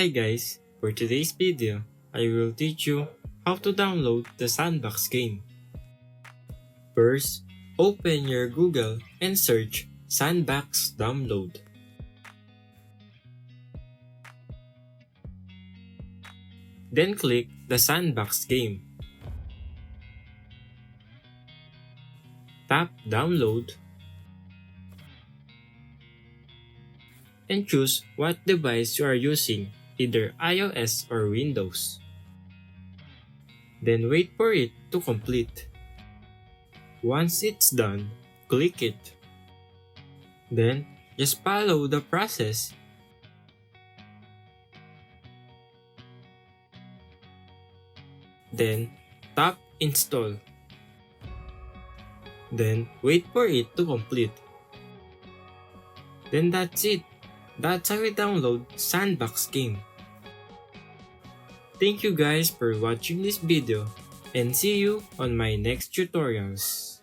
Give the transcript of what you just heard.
Hi guys, for today's video, I will teach you how to download the Sandbox game. First, open your Google and search Sandbox download. Then click the Sandbox game. Tap download and choose what device you are using, either iOS or Windows. Then wait for it to complete. Once it's done, click it. Then just follow the process. Then tap install. Then wait for it to complete. Then that's it. That's how we download Sandbox game. Thank you guys for watching this video and see you on my next tutorials.